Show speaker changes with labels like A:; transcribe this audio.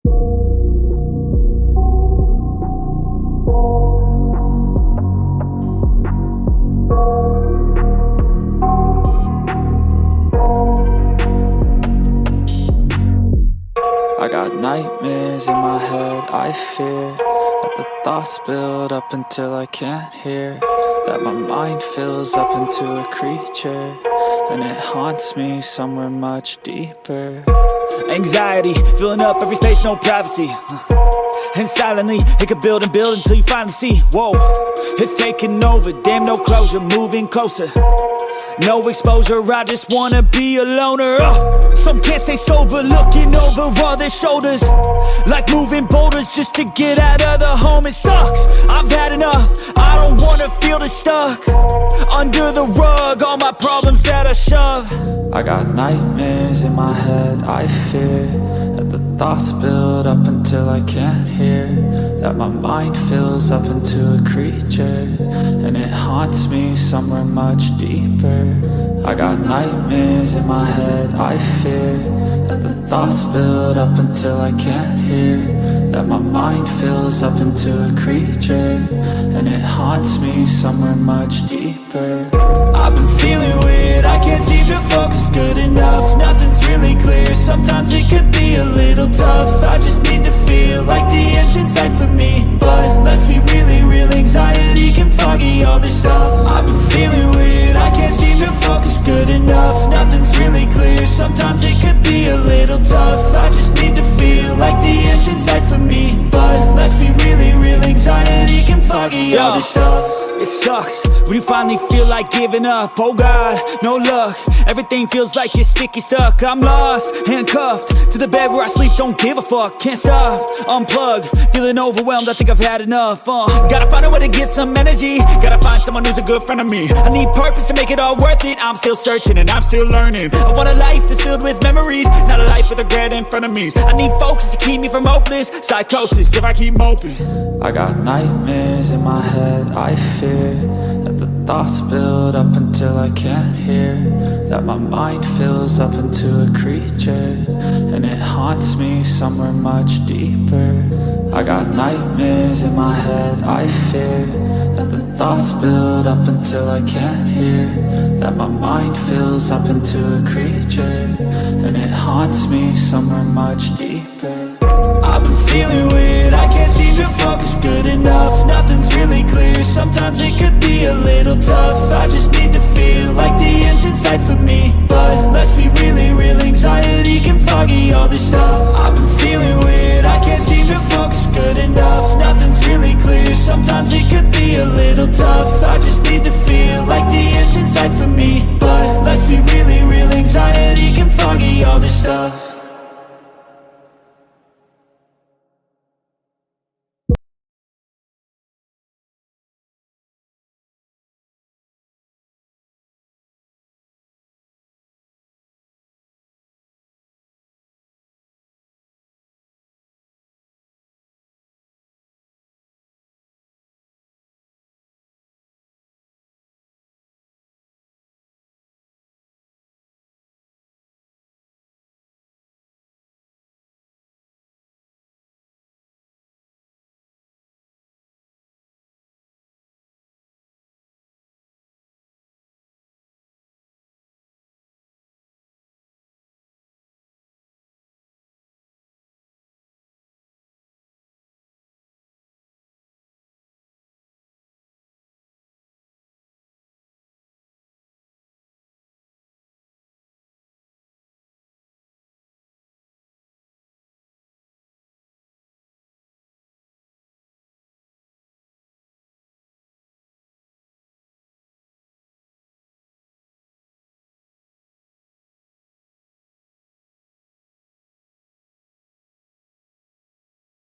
A: I got nightmares in my head, I fear that the thoughts build up until I can't hear, that my mind fills up into a creature, and it haunts me somewhere much deeper. Anxiety, filling up every space, no privacy, and silently, it could build and build until you finally see, whoa, it's taking over, damn no closure, moving closer. No exposure, I just wanna be a loner. Some can't stay sober, looking over all their shoulders, like moving boulders just to get out of the home. It sucks, I've had enough, I don't wanna feel the stuck under the rug, all my problems that I shove. I got nightmares in my head, I fear that the thoughts build up until I can't hear, that my mind fills up into a creature, and it haunts me somewhere much deeper. I got nightmares in my head, I fear that the thoughts build up until I can't hear, that my mind fills up into a creature, and it haunts me somewhere much deeper. I've been feeling weird, I can't seem to focus good enough, nothing's really clear, sometimes it could be a little tough. I just need to feel like the end's in sight for me, but let's be really real, anxiety can foggy all this stuff. I've been feeling weird, I can't seem to focus good enough, nothing's really clear, sometimes it could be a little tough. I just need to feel like the end's in sight for me, but let's be really real, anxiety can foggy all this stuff. It sucks when you finally feel like giving up. Oh God, no luck, everything feels like you're sticky stuck. I'm lost, handcuffed to the bed where I sleep, don't give a fuck. Can't stop, unplug, feeling overwhelmed, I think I've had enough. Gotta find a way to get some energy, gotta find someone who's a good friend of me. I need purpose to make it all worth it, I'm still searching and I'm still learning. I want a life that's filled with memories, not a life with regret and frenemies. I need focus to keep me from hopeless psychosis if I keep moping. I got nightmares in my head, I fear that the thoughts build up until I can't hear, that my mind fills up into a creature, and it haunts me somewhere much deeper. I got nightmares in my head, I fear that the thoughts build up until I can't hear, that my mind fills up into a creature, and it haunts me somewhere much deeper. I've been feeling weird, I can't seem to focus good enough, nothing's really clear, sometimes it could be a little tough. I just need to feel like the end's in sight for me, but let's be really real, anxiety can foggy all this stuff.